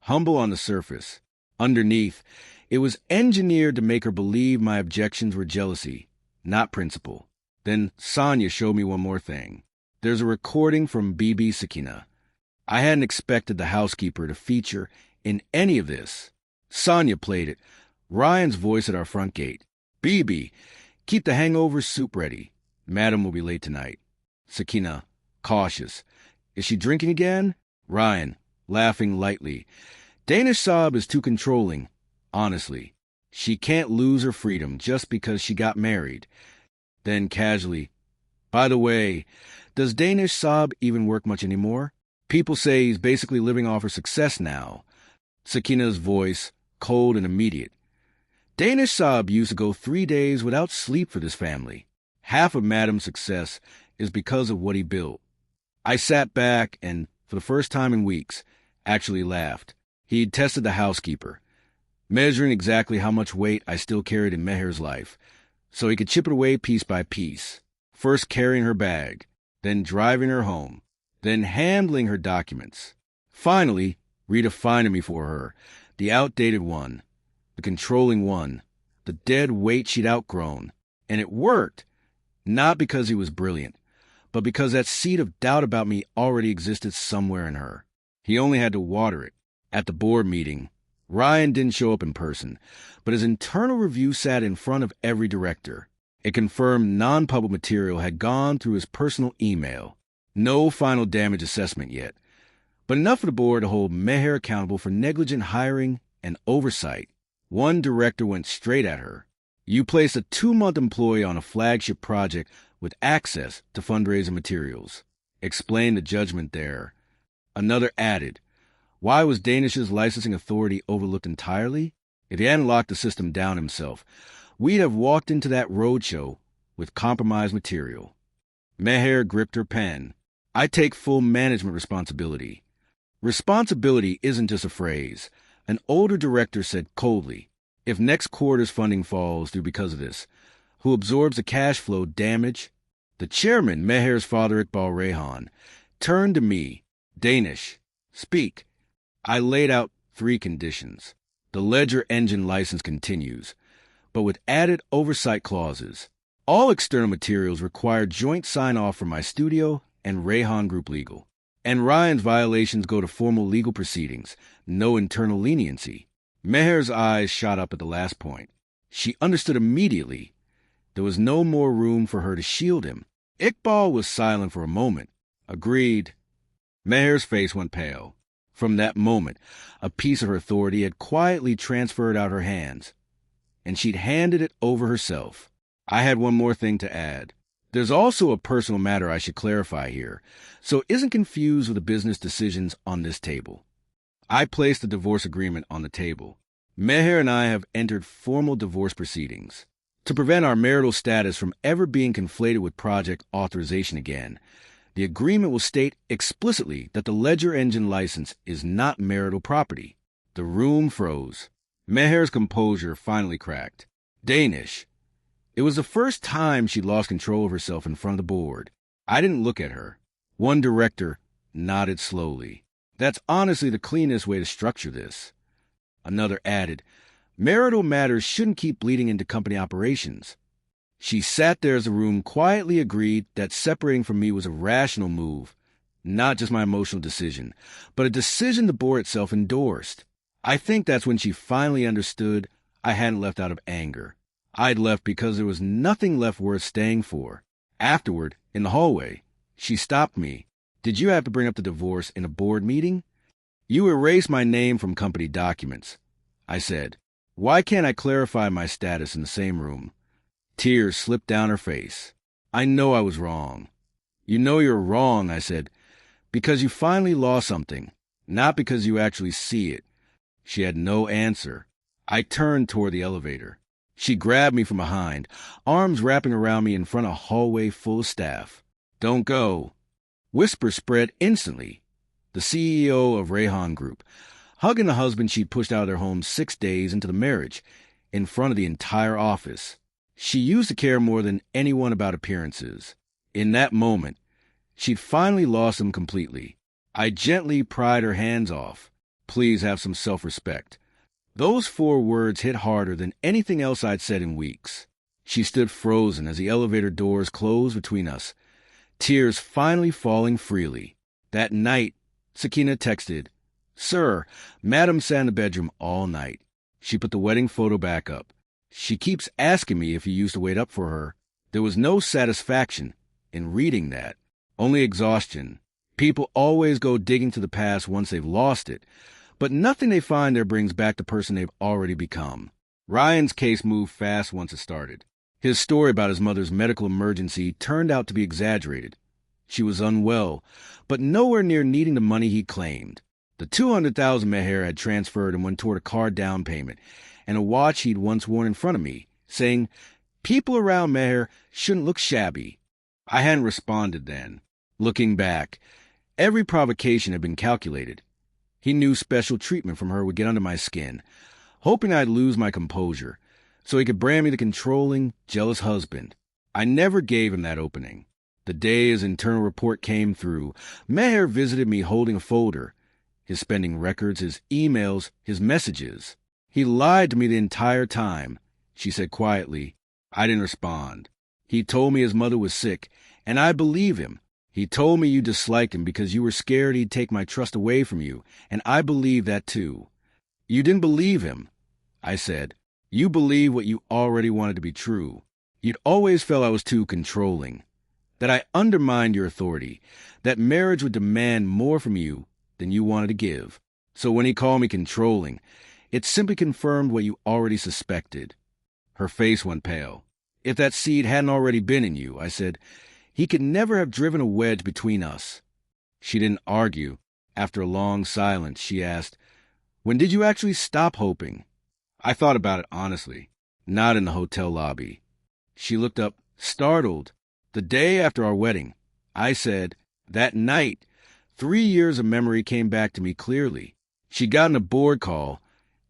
Humble on the surface. Underneath, it was engineered to make her believe my objections were jealousy, not principle. Then Sonia showed me one more thing. There's a recording from BB Sakina. I hadn't expected the housekeeper to feature in any of this. Sonia played it. Ryan's voice at our front gate. BB, keep the hangover soup ready. Madam will be late tonight. Sakina, cautious. Is she drinking again? Ryan, laughing lightly. Danish Saab is too controlling. Honestly, she can't lose her freedom just because she got married. Then casually, by the way, does Danish Saab even work much anymore? People say he's basically living off her success now. Sakina's voice, cold and immediate. Danish Saab used to go 3 days without sleep for this family. Half of Madam's success is because of what he built. I sat back and, for the first time in weeks, actually laughed. He'd tested the housekeeper, measuring exactly how much weight I still carried in Meher's life, so he could chip it away piece by piece, first carrying her bag, then driving her home, then handling her documents. Finally, redefining me for her, the outdated one, the controlling one, the dead weight she'd outgrown. And it worked, not because he was brilliant, but because that seed of doubt about me already existed somewhere in her. He only had to water it. At the board meeting, Ryan didn't show up in person, but his internal review sat in front of every director. It confirmed non-public material had gone through his personal email. No final damage assessment yet, but enough for the board to hold Meher accountable for negligent hiring and oversight. One director went straight at her. You placed a 2-month employee on a flagship project with access to fundraising materials. Explain the judgment there. Another added, why was Danish's licensing authority overlooked entirely? If he hadn't locked the system down himself, we'd have walked into that roadshow with compromised material. Meher gripped her pen. I take full management responsibility. Responsibility isn't just a phrase. An older director said coldly, if next quarter's funding falls through because of this, who absorbs the cash flow damage? The chairman, Meher's father Iqbal Rehan, turned to me. Danish, speak. I laid out 3 conditions. The ledger engine license continues, but with added oversight clauses. All external materials require joint sign-off from my studio and Rehan Group Legal. And Ryan's violations go to formal legal proceedings, no internal leniency. Meher's eyes shot up at the last point. She understood immediately. There was no more room for her to shield him. Iqbal was silent for a moment. Agreed. Meher's face went pale. From that moment, a piece of her authority had quietly transferred out her hands, and she'd handed it over herself. I had one more thing to add. There's also a personal matter I should clarify here, so isn't confused with the business decisions on this table. I placed the divorce agreement on the table. Meher and I have entered formal divorce proceedings. To prevent our marital status from ever being conflated with project authorization again, the agreement will state explicitly that the ledger engine license is not marital property. The room froze. Meher's composure finally cracked. Danish. It was the first time she'd lost control of herself in front of the board. I didn't look at her. One director nodded slowly. That's honestly the cleanest way to structure this. Another added, marital matters shouldn't keep bleeding into company operations. She sat there as the room quietly agreed that separating from me was a rational move, not just my emotional decision, but a decision the board itself endorsed. I think that's when she finally understood I hadn't left out of anger. I'd left because there was nothing left worth staying for. Afterward, in the hallway, she stopped me. Did you have to bring up the divorce in a board meeting? You erased my name from company documents. I said, why can't I clarify my status in the same room? Tears slipped down her face. I know I was wrong. You know you're wrong, I said, because you finally lost something, not because you actually see it. She had no answer. I turned toward the elevator. She grabbed me from behind, arms wrapping around me in front of a hallway full of staff. Don't go. Whispers spread instantly. The CEO of Rehan Group, hugging the husband she'd pushed out of their home 6 days into the marriage, in front of the entire office. She used to care more than anyone about appearances. In that moment, she'd finally lost them completely. I gently pried her hands off. Please have some self-respect. Those 4 words hit harder than anything else I'd said in weeks. She stood frozen as the elevator doors closed between us, tears finally falling freely. That night, Sakina texted, Sir, Madam sat in the bedroom all night. She put the wedding photo back up. She keeps asking me if you used to wait up for her. There was no satisfaction in reading that, only exhaustion. People always go digging to the past once they've lost it, but nothing they find there brings back the person they've already become. Ryan's case moved fast once it started. His story about his mother's medical emergency turned out to be exaggerated. She was unwell, but nowhere near needing the money he claimed. The $200,000 Meher had transferred and went toward a car down payment and a watch he'd once worn in front of me, saying, people around Meher shouldn't look shabby. I hadn't responded then. Looking back, every provocation had been calculated. He knew special treatment from her would get under my skin, hoping I'd lose my composure, so he could brand me the controlling, jealous husband. I never gave him that opening. The day his internal report came through, Meher visited me holding a folder, his spending records, his emails, his messages. He lied to me the entire time, she said quietly. I didn't respond. He told me his mother was sick, and I believe him. He told me you disliked him because you were scared he'd take my trust away from you, and I believe that too. You didn't believe him, I said. You believe what you already wanted to be true. You'd always felt I was too controlling. that I undermined your authority, that marriage would demand more from you than you wanted to give. So when he called me controlling, it simply confirmed what you already suspected." Her face went pale. "If that seed hadn't already been in you," I said, "he could never have driven a wedge between us." She didn't argue. After a long silence, she asked, "When did you actually stop hoping?" I thought about it honestly. Not in the hotel lobby. She looked up, startled. "The day after our wedding." I said, "That night." 3 years of memory came back to me clearly. She'd gotten a board call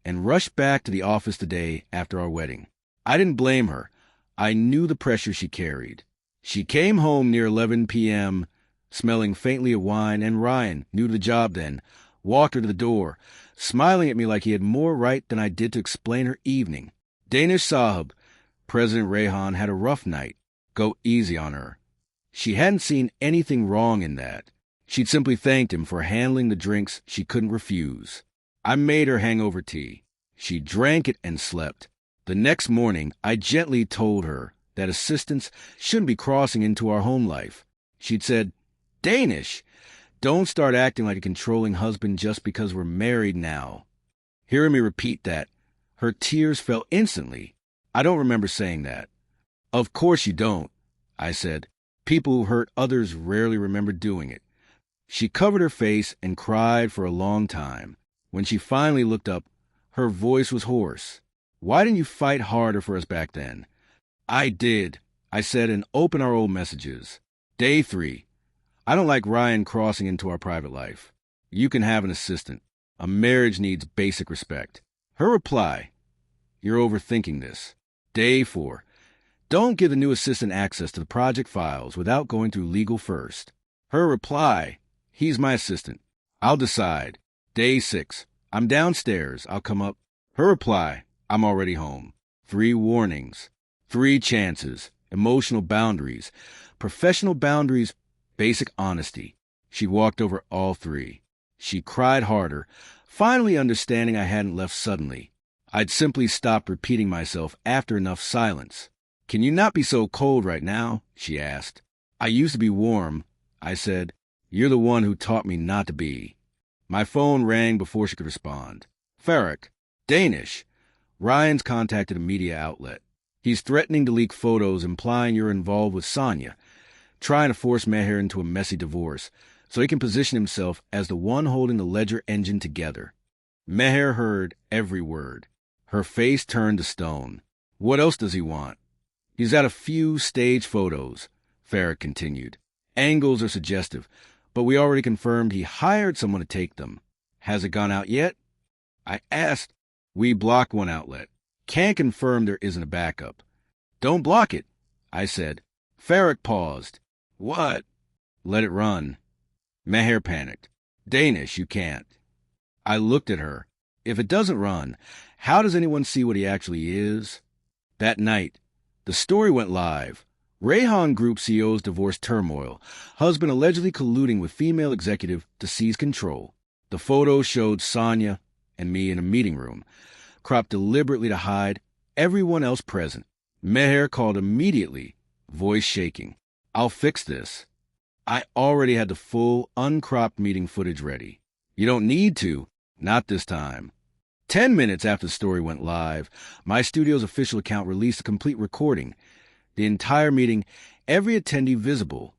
and rushed back to the office the day after our wedding. I didn't blame her. I knew the pressure she carried. She came home near 11 p.m., smelling faintly of wine, and Ryan, new to the job then, walked her to the door, smiling at me like he had more right than I did to explain her evening. Danish Sahib, President Rehan, had a rough night. Go easy on her. She hadn't seen anything wrong in that. She'd simply thanked him for handling the drinks she couldn't refuse. I made her hangover tea. She drank it and slept. The next morning, I gently told her that assistants shouldn't be crossing into our home life. She'd said, "Danish, don't start acting like a controlling husband just because we're married now." Hearing me repeat that, her tears fell instantly. I don't remember saying that. "Of course you don't," I said. "People who hurt others rarely remember doing it." She covered her face and cried for a long time. When she finally looked up, her voice was hoarse. "Why didn't you fight harder for us back then?" "I did," I said, and opened our old messages. Day 3. "I don't like Ryan crossing into our private life. You can have an assistant. A marriage needs basic respect." Her reply, "You're overthinking this." Day 4. "Don't give the new assistant access to the project files without going through legal first." Her reply, "He's my assistant. I'll decide." Day 6. "I'm downstairs. I'll come up." Her reply, "I'm already home." 3 warnings, 3 chances, emotional boundaries, professional boundaries, basic honesty. She walked over all 3. She cried harder, finally understanding I hadn't left suddenly. I'd simply stopped repeating myself after enough silence. "Can you not be so cold right now?" she asked. "I used to be warm," I said. "You're the one who taught me not to be." My phone rang before she could respond. "Farrick, Danish. Ryan's contacted a media outlet. He's threatening to leak photos implying you're involved with Sonia, trying to force Meher into a messy divorce so he can position himself as the one holding the Ledger engine together." Meher heard every word. Her face turned to stone. "What else does he want?" "He's got a few stage photos," Farrick continued. "Angles are suggestive, but we already confirmed he hired someone to take them. Has it gone out yet?" I asked. "We blocked one outlet. Can't confirm there isn't a backup." "Don't block it," I said. Farrick paused. "What?" "Let it run." Meher panicked. "Danish, you can't." I looked at her. If it doesn't run, how does anyone see what he actually is? That night, the story went live. Rehan Group CEO's divorce turmoil. Husband allegedly colluding with female executive to seize control. The photo showed Sonia and me in a meeting room, cropped deliberately to hide everyone else present. Meher called immediately, voice shaking. "I'll fix this." I already had the full, uncropped meeting footage ready. "You don't need to. Not this time." 10 minutes after the story went live, my studio's official account released a complete recording. The entire meeting, every attendee visible.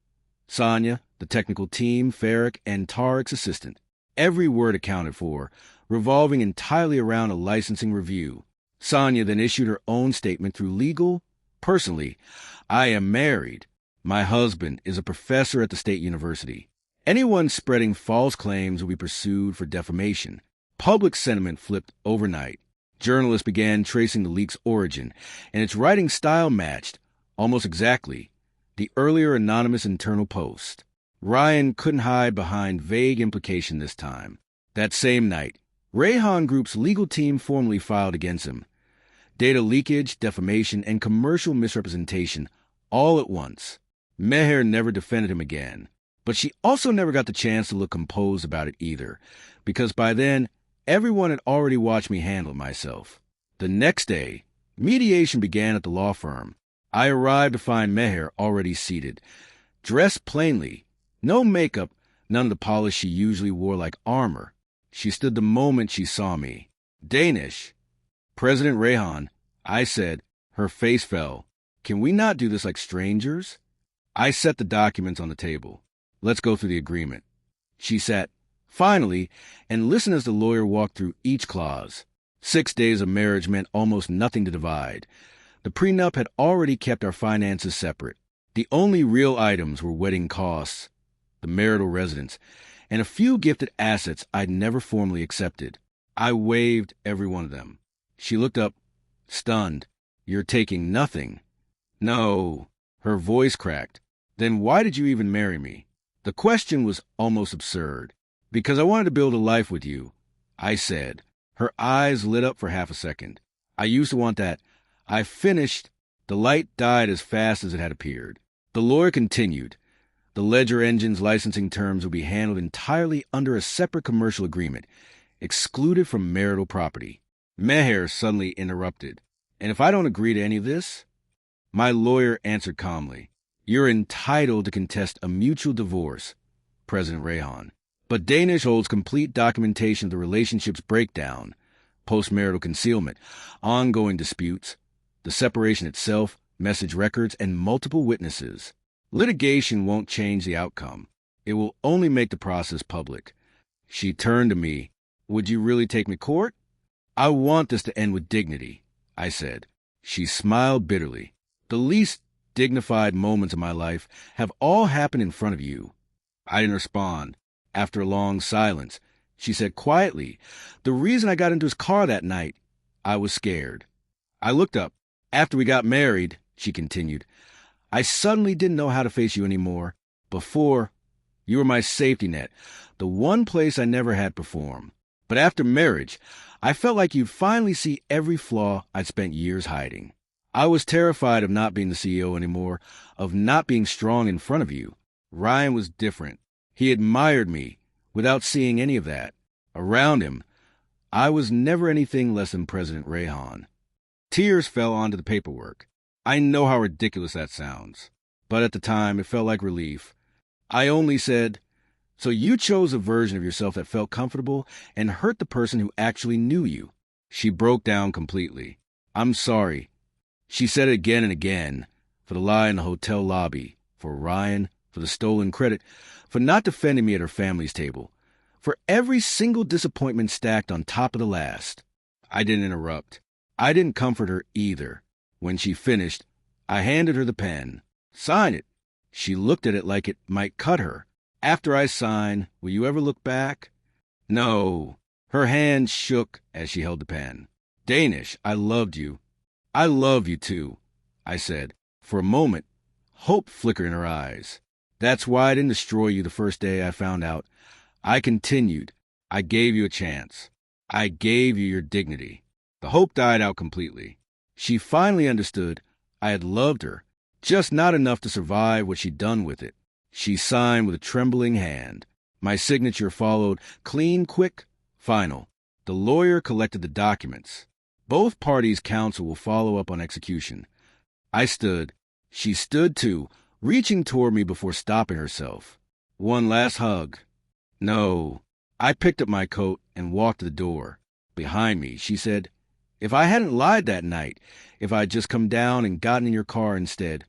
Sonia, the technical team, Farrick, and Tariq's assistant. Every word accounted for, revolving entirely around a licensing review. Sonia then issued her own statement through legal. "Personally, I am married. My husband is a professor at the state university. Anyone spreading false claims will be pursued for defamation." Public sentiment flipped overnight. Journalists began tracing the leak's origin, and its writing style matched, almost exactly, the earlier anonymous internal post. Ryan couldn't hide behind vague implication this time. That same night, Rehan Group's legal team formally filed against him. Data leakage, defamation, and commercial misrepresentation all at once. Meher never defended him again, but she also never got the chance to look composed about it either, because by then, everyone had already watched me handle myself. The next day, mediation began at the law firm. I arrived to find Meher already seated. dressed plainly, no makeup, none of the polish she usually wore like armor. She stood the moment she saw me. Danish. President Rehan, I said. Her face fell. Can we not do this like strangers? I set the documents on the table. Let's go through the agreement. She sat, finally, and listened as the lawyer walked through each clause. 6 days of marriage meant almost nothing to divide. The prenup had already kept our finances separate. The only real items were wedding costs, the marital residence, and a few gifted assets I'd never formally accepted. I waived every one of them. She looked up, stunned. You're taking nothing. No. Her voice cracked. Then why did you even marry me? The question was almost absurd. Because I wanted to build a life with you, I said. Her eyes lit up for half a second. I used to want that. I finished. The light died as fast as it had appeared. The lawyer continued. The Ledger Engine's licensing terms will be handled entirely under a separate commercial agreement, excluded from marital property. Meher suddenly interrupted. And if I don't agree to any of this? My lawyer answered calmly. You're entitled to contest a mutual divorce, President Rehan. But Danish holds complete documentation of the relationship's breakdown, post-marital concealment, ongoing disputes, the separation itself, message records, and multiple witnesses. Litigation won't change the outcome. It will only make the process public. She turned to me. Would you really take me to court? I want this to end with dignity, I said. She smiled bitterly. The least dignified moments of my life have all happened in front of you. I didn't respond. After a long silence, she said quietly, the reason I got into his car that night, I was scared. I looked up. After we got married, she continued, I suddenly didn't know how to face you anymore. Before, you were my safety net, the one place I never had performed. But after marriage, I felt like you'd finally see every flaw I'd spent years hiding. I was terrified of not being the CEO anymore, of not being strong in front of you. Ryan was different. He admired me without seeing any of that. Around him, I was never anything less than President Rehan. Tears fell onto the paperwork. I know how ridiculous that sounds, but at the time it felt like relief. I only said, so you chose a version of yourself that felt comfortable and hurt the person who actually knew you. She broke down completely. I'm sorry. She said it again and again, for the lie in the hotel lobby, for Ryan, for the stolen credit, for not defending me at her family's table, for every single disappointment stacked on top of the last. I didn't interrupt. I didn't comfort her either. When she finished, I handed her the pen. Sign it. She looked at it like it might cut her. After I sign, will you ever look back? No. Her hand shook as she held the pen. Danish, I loved you. I love you too, I said. For a moment, hope flickered in her eyes. That's why I didn't destroy you the first day I found out. I continued. I gave you a chance. I gave you your dignity. The hope died out completely. She finally understood I had loved her, just not enough to survive what she'd done with it. She signed with a trembling hand. My signature followed, clean, quick, final. The lawyer collected the documents. Both parties' counsel will follow up on execution. I stood. She stood too, reaching toward me before stopping herself. One last hug. No. I picked up my coat and walked to the door. Behind me, she said, if I hadn't lied that night, if I'd just come down and gotten in your car instead,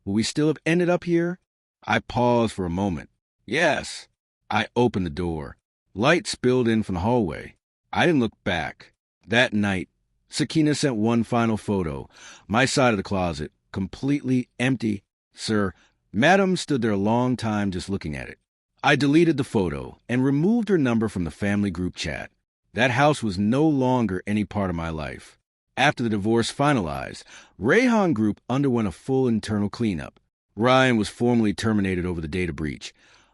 would we still have ended up here? I paused for a moment. Yes. I opened the door. Light spilled in from the hallway. I didn't look back. That night, Sakina sent one final photo. My side of the closet, completely empty. Sir, Madam stood there a long time just looking at it. I deleted the photo and removed her number from the family group chat. That house was no longer any part of my life. After the divorce finalized, Rehan Group underwent a full internal cleanup. Ryan was formally terminated over the data breach,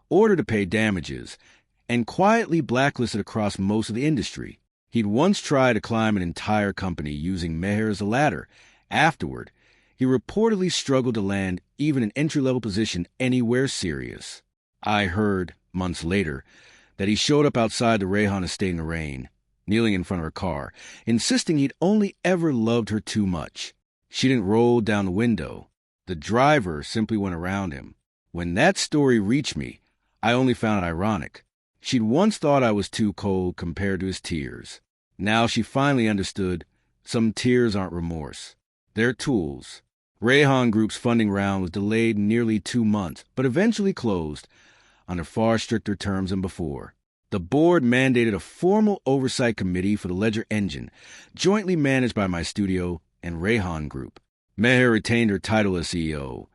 ordered to pay damages, and quietly blacklisted across most of the industry. He'd once tried to climb an entire company using Meher as a ladder. Afterward, he reportedly struggled to land even an entry-level position anywhere serious. I heard, months later, that he showed up outside the Rehan estate in the rain, kneeling in front of her car, insisting he'd only ever loved her too much. She didn't roll down the window. The driver simply went around him. When that story reached me, I only found it ironic. She'd once thought I was too cold compared to his tears. Now she finally understood some tears aren't remorse. They're tools. Rayhan Group's funding round was delayed nearly 2 months, but eventually closed under far stricter terms than before. The board mandated a formal oversight committee for the Ledger Engine, jointly managed by my studio and Rayhan Group. Meher retained her title as CEO,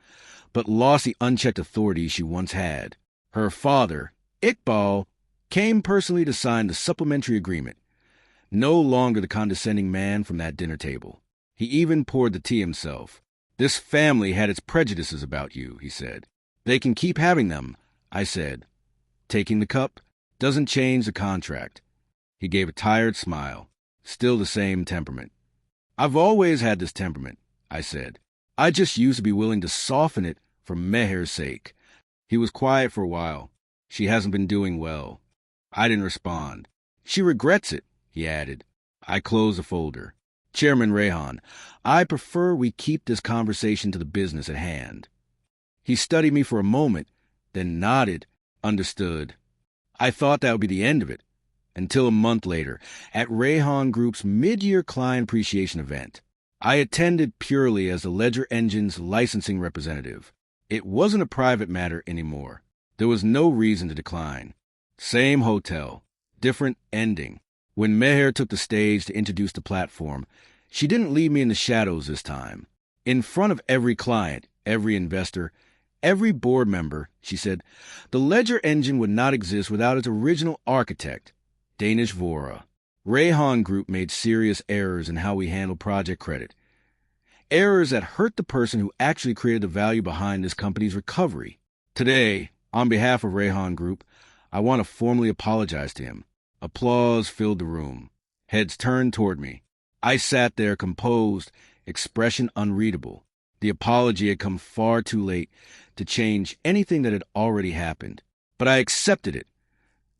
but lost the unchecked authority she once had. Her father, Iqbal, came personally to sign the supplementary agreement. No longer the condescending man from that dinner table. He even poured the tea himself. "This family had its prejudices about you," he said. "They can keep having them," I said. "Taking the cup doesn't change the contract." He gave a tired smile. Still the same temperament. "I've always had this temperament," I said. "I just used to be willing to soften it for Meher's sake." He was quiet for a while. "She hasn't been doing well." I didn't respond. "She regrets it," he added. I closed the folder. "Chairman Rayhan, I prefer we keep this conversation to the business at hand." He studied me for a moment, then nodded. "Understood." I thought that would be the end of it, until a month later, at Rayhan Group's mid-year client appreciation event. I attended purely as the Ledger Engine's licensing representative. It wasn't a private matter anymore. There was no reason to decline. Same hotel, different ending. When Meher took the stage to introduce the platform, she didn't leave me in the shadows this time. In front of every client, every investor, every board member, she said, the Ledger Engine would not exist without its original architect, Danish Vora. Rayhan Group made serious errors in how we handled project credit. Errors that hurt the person who actually created the value behind this company's recovery. Today, on behalf of Rayhan Group, I want to formally apologize to him. Applause filled the room. Heads turned toward me. I sat there composed, expression unreadable. The apology had come far too late to change anything that had already happened. But I accepted it.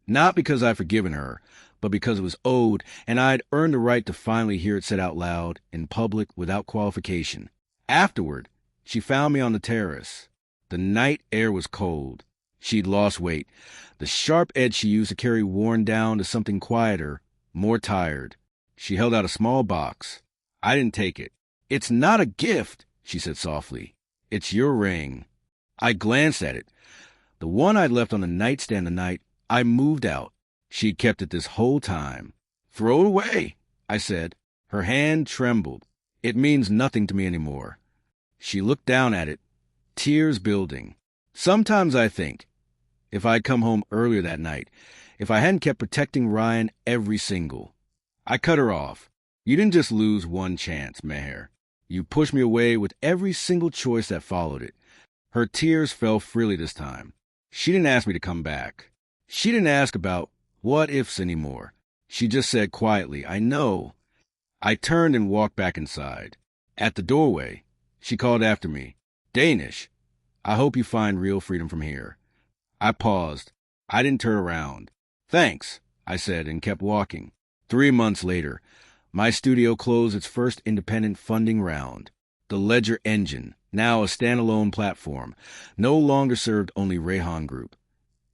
Not because I'd forgiven her, but because it was owed, and I'd earned the right to finally hear it said out loud, in public, without qualification. Afterward, she found me on the terrace. The night air was cold. She'd lost weight. The sharp edge she used to carry worn down to something quieter, more tired. She held out a small box. I didn't take it. "It's not a gift," she said softly. "It's your ring." I glanced at it. The one I'd left on the nightstand the night I moved out. She'd kept it this whole time. "Throw it away," I said. Her hand trembled. "It means nothing to me anymore." She looked down at it, tears building. Sometimes I think, if I'd come home earlier that night, if I hadn't kept protecting Ryan every single. I cut her off. "You didn't just lose one chance, Meher. You pushed me away with every single choice that followed it." Her tears fell freely this time. She didn't ask me to come back. She didn't ask about what-ifs anymore. She just said quietly, "I know." I turned and walked back inside. At the doorway, she called after me, "Danish, I hope you find real freedom from here." I paused. I didn't turn around. "Thanks," I said, and kept walking. 3 months later, my studio closed its first independent funding round. The Ledger Engine, now a standalone platform, no longer served only Rayhan Group.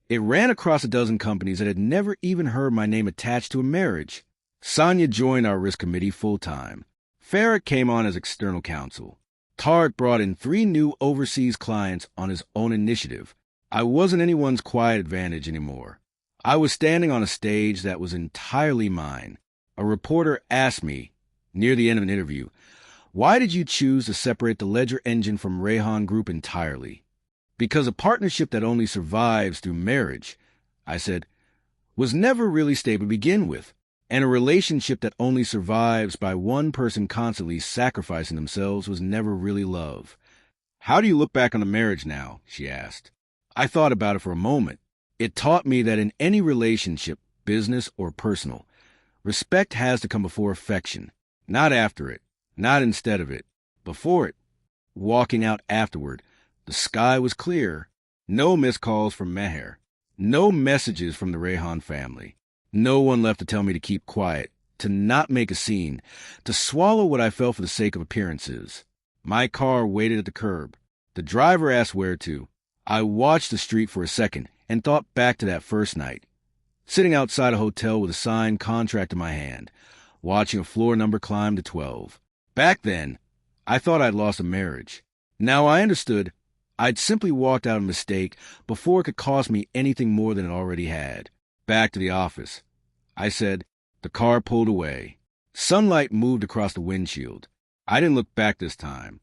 It ran across a dozen companies that had never even heard my name attached to a marriage. Sonia joined our risk committee full-time. Farrah came on as external counsel. Tarek brought in 3 new overseas clients on his own initiative. I wasn't anyone's quiet advantage anymore. I was standing on a stage that was entirely mine. A reporter asked me, near the end of an interview, "Why did you choose to separate the Ledger Engine from Rayhan Group entirely?" "Because a partnership that only survives through marriage," I said, "was never really stable to begin with. And a relationship that only survives by one person constantly sacrificing themselves was never really love." "How do you look back on the marriage now?" she asked. I thought about it for a moment. It taught me that in any relationship, business or personal, respect has to come before affection. Not after it, not instead of it, before it. Walking out afterward, the sky was clear. No missed calls from Meher. No messages from the Rayhan family. No one left to tell me to keep quiet, to not make a scene, to swallow what I felt for the sake of appearances. My car waited at the curb. The driver asked where to. I watched the street for a second and thought back to that first night, sitting outside a hotel with a signed contract in my hand, watching a floor number climb to 12. Back then, I thought I'd lost a marriage. Now I understood I'd simply walked out a mistake before it could cost me anything more than it already had. Back to the office. I said, the car pulled away. Sunlight moved across the windshield. I didn't look back this time.